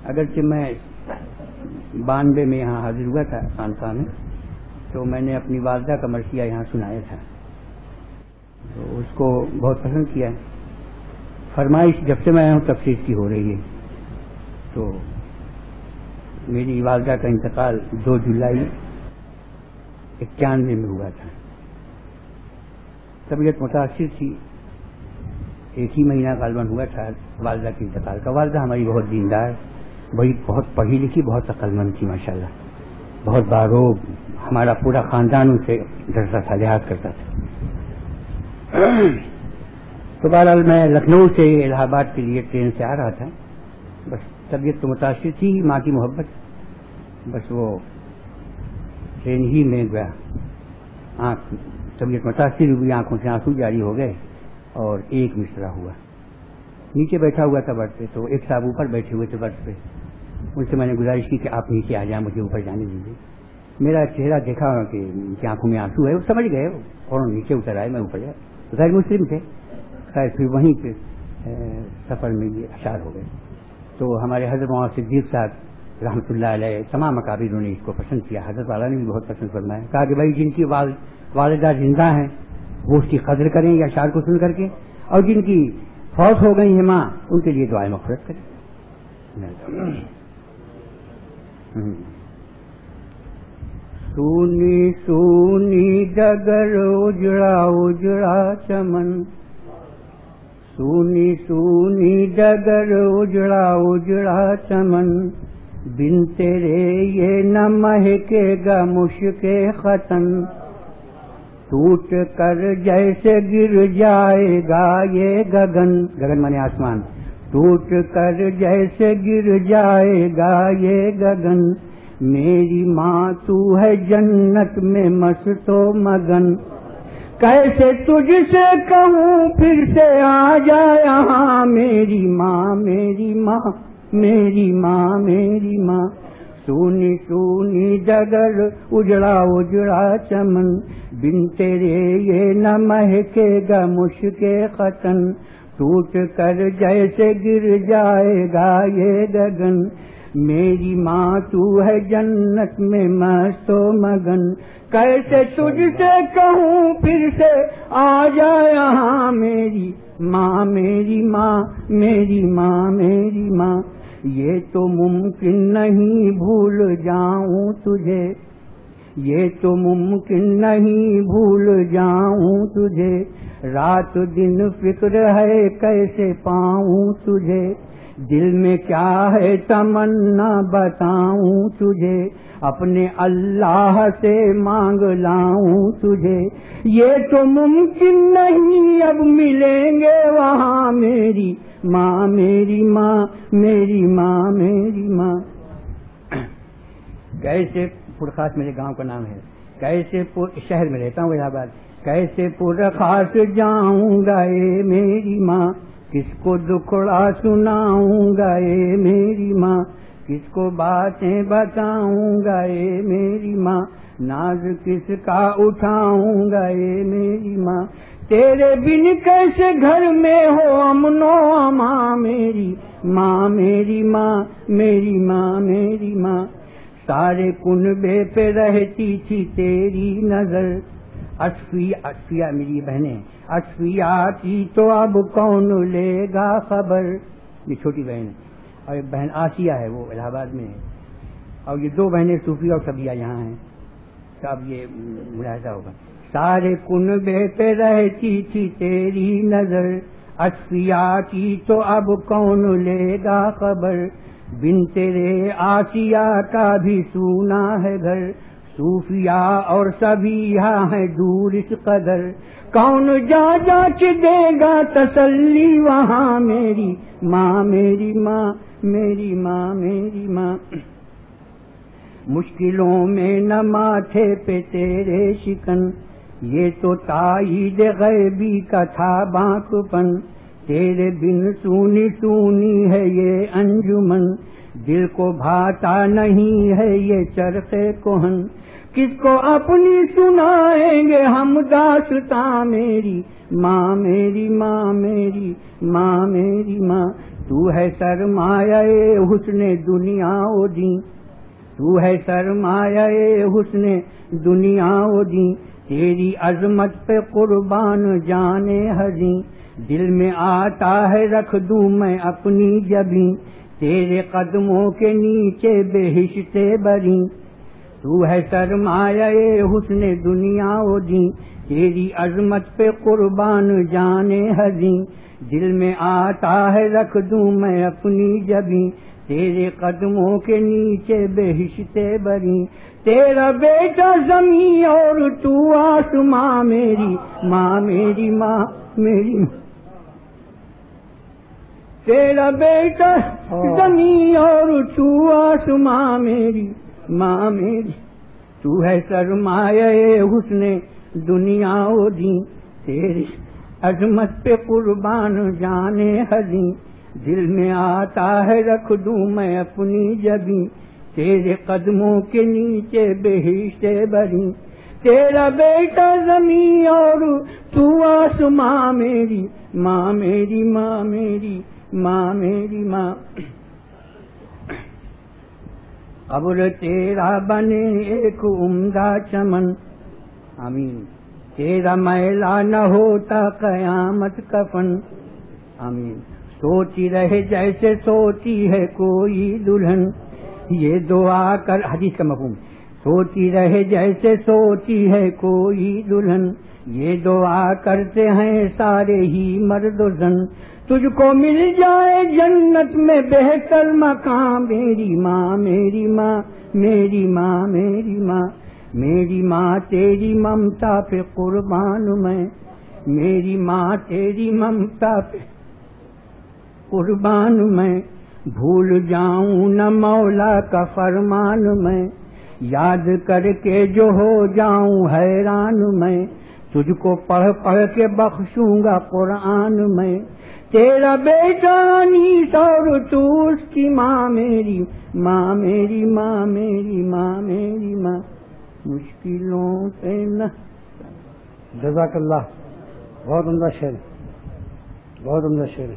اگرچہ میں 92 میں یہاں حاضر ہوا تھا خانقاہ میں، تو میں نے اپنی والدہ کا مرثیہ یہاں سنایا تھا، تو اس کو بہت پسند کیا. فرمائش جب سے میں آیا ہوں تفسیر کی ہو رہی ہے. تو میری والدہ کا انتقال 2 جولائی 91 میں ہوا تھا. طبیعت متاثر تھی، 1 ہی مہینہ غالباً ہوا تھا والدہ کے انتقال کا. والدہ ہماری بہت دیندار، بہت پڑھی لکھی، بہت عقل مند تھی ماشاءاللہ، بہت باروب. ہمارا پورا خاندان ان سے ڈرتا تھا، لحاظ کرتا تھا. تو بہرحال میں لکھنؤ سے الہ آباد کے لیے ٹرین سے آ رہا تھا. بس طبیعت تو متاثر تھی، ماں کی محبت، بس وہ ٹرین ہی میں گیا، طبیعت متاثر ہوئی، آنکھوں سے آنسو جاری ہو گئے اور ایک مصرع ہوا. نیچے بیٹھا ہوا تھا برتھ پہ، تو ایک صاحب اوپر بیٹھے ہوئے تھے برتھ پہ. ان سے میں نے گزارش کی کہ آپ نیچے آ جائیں، مجھے اوپر جانے دیجیے. میرا چہرہ دیکھا کہ ان کی آنکھوں میں آنسو ہے، وہ سمجھ گئے اور نیچے اتر آئے، میں اوپر گیا. غیر مسلم تھے. خیر پھر وہیں پہ سفر میں یہ اشعار ہو گئے. تو ہمارے حضرت مولانا صدیق صاحب رحمۃ اللہ علیہ تمام اکابروں نے اس کو پسند کیا. حضرت والا نے بھی بہت پسند فرمایا، کہا کہ بھائی جن کی والدہ زندہ ہیں وہ اس کی قدر کریں یا اشعار کو سن کر کے، اور جن کی فوت ہو گئی ہیں ماں، ان کے لیے دعائیں مغفرت کریں. سونی سونی ڈگر اجڑا اجڑا چمن، سونی سونی ڈگر اجڑا اجڑا چمن، بن تیرے یہ نہ مہکے گا مشک ختن، ٹوٹ کر جیسے گر جائے گا یہ گگن، گگن مانے آسمان، ٹوٹ کر جیسے گر جائے گا یہ گگن، میری ماں تو ہے جنت میں مست و مگن، کیسے تجھ سے کہوں پھر سے آ جا یہاں، میری ماں میری ماں میری ماں میری ماں. سونی سونی ڈگر اجڑا اجڑا چمن، بن تیرے یہ نہ مہکے گا مشک ختن، ٹوٹ کر جیسے گر جائے گا یہ گگن، میری ماں تو ہے جنت میں مست و مگن، کیسے تجھ سے کہوں پھر سے آ جا یہاں، میری ماں میری ماں میری ماں میری ماں. یہ تو ممکن نہیں بھول جاؤں تجھے، یہ تو ممکن نہیں بھول جاؤں تجھے، رات دن فکر ہے کیسے پاؤں تجھے، دل میں کیا ہے تمنا بتاؤں تجھے، اپنے اللہ سے مانگ لاؤں تجھے، یہ تو ممکن نہیں اب ملیں گے وہاں، میری ماں میری ماں میری ماں میری ماں. کیسے پرخاص میرے گاؤں کا نام ہے، کیسے شہر میں رہتا ہوں الہ آباد، کیسے پرخاص جاؤں گا اے میری ماں، کس کو دکھڑا سناؤں گا اے میری ماں، کس کو باتیں بتاؤں گا اے میری ماں، ناز کس کا اٹھاؤں گا اے میری ماں، تیرے بن کیسے گھر میں ہو امن و امان، میری ماں میری ماں میری ماں میری ماں. سارے کنبے پہ رہتی تھی تیری نظر، اصفیہ میری بہنیں، اصفیہ کی تو اب کون لے گا خبر، یہ چھوٹی بہن ہے، اور ایک بہن آسیہ ہے وہ الہ آباد میں ہے، اور یہ 2 بہنیں صوفیہ اور سبیہ یہاں ہیں. تو اب یہ ملاحظہ ہوگا، سارے کنبے پہ رہتی تھی تیری نظر، اصفیہ کی تو اب کون لے گا خبر، بن تیرے آسیہ کا بھی سونا ہے گھر، صوفیہ اور سبیہ ہے دور اس قدر، کون جا جا کے دے گا تسلی وہاں، میری ماں میری ماں میری ماں میری ماں. مشکلوں میں نہ ماتھے پہ تیرے شکن، یہ تو تائید غیبی کا تھا بانک پن، تیرے بن سونی سونی ہے یہ انجمن، دل کو بھاتا نہیں ہے یہ چرخ کہن، کس کو اپنی سنائیں گے ہم داستاں، میری ماں میری ماں میری ماں میری ماں. تو ہے سرمایہ حسن دنیا و دین، تو ہے سرمایہ حسن دنیا و دین، تیری عظمت پہ قربان جانے حزین، دل میں آتا ہے رکھ دوں میں اپنی جبیں، تیرے قدموں کے نیچے بہشت بری، تو ہے سرمایہ حسن دنیا و دین، تیری عظمت پہ قربان جانے حزین، دل میں آتا ہے رکھ دوں میں اپنی جبیں، تیرے قدموں کے نیچے بہشت بری، تیرا بیٹا زمین اور تو آسماں، میری ماں میری ماں میری ماں، تیرا بیٹا زمین اور تو آسماں، میری ماں میری، تو ہے سرمایہ حسن دنیا و دین، تیری عظمت پہ قربان جانے حزین، دل میں آتا ہے رکھ دوں میں اپنی جبیں، تیرے قدموں کے نیچے بہشت بری، تیرا بیٹا زمین اور تو آسماں، میری ماں میری ماں میری ماں میری ماں، قبر تیرا بنے ایک عمدہ چمن، آمین، تیرا میلہ نہ ہوتا قیامت کفن، آمین، سوچی رہے جیسے سوچی ہے کوئی دلہن، یہ دعا کر، حدیث کا مفہوم، سوچی رہے جیسے سوچی ہے کوئی دلہن، یہ دعا کرتے ہیں سارے ہی مرد و زن، تجھ کو مل جائے جنت میں بہتر مقام، میری ماں میری ماں میری ماں میری ماں، میری ماں تیری ممتا پہ قربان میں، میری ماں تیری ممتا پہ قربان میں، بھول جاؤں نہ مولا کا فرمان میں، یاد کر کے جو ہو جاؤں حیران میں، تجھ کو پڑھ پڑھ کے بخشوں گا قرآن میں، تیرا بیٹا انیس اور تو اس کی ماں، میری ماں میری ماں میری ماں میری ماں، مشکلوں پہ نہ۔ جزاک اللہ، بہت عمدہ شعر، بہت عمدہ شعر۔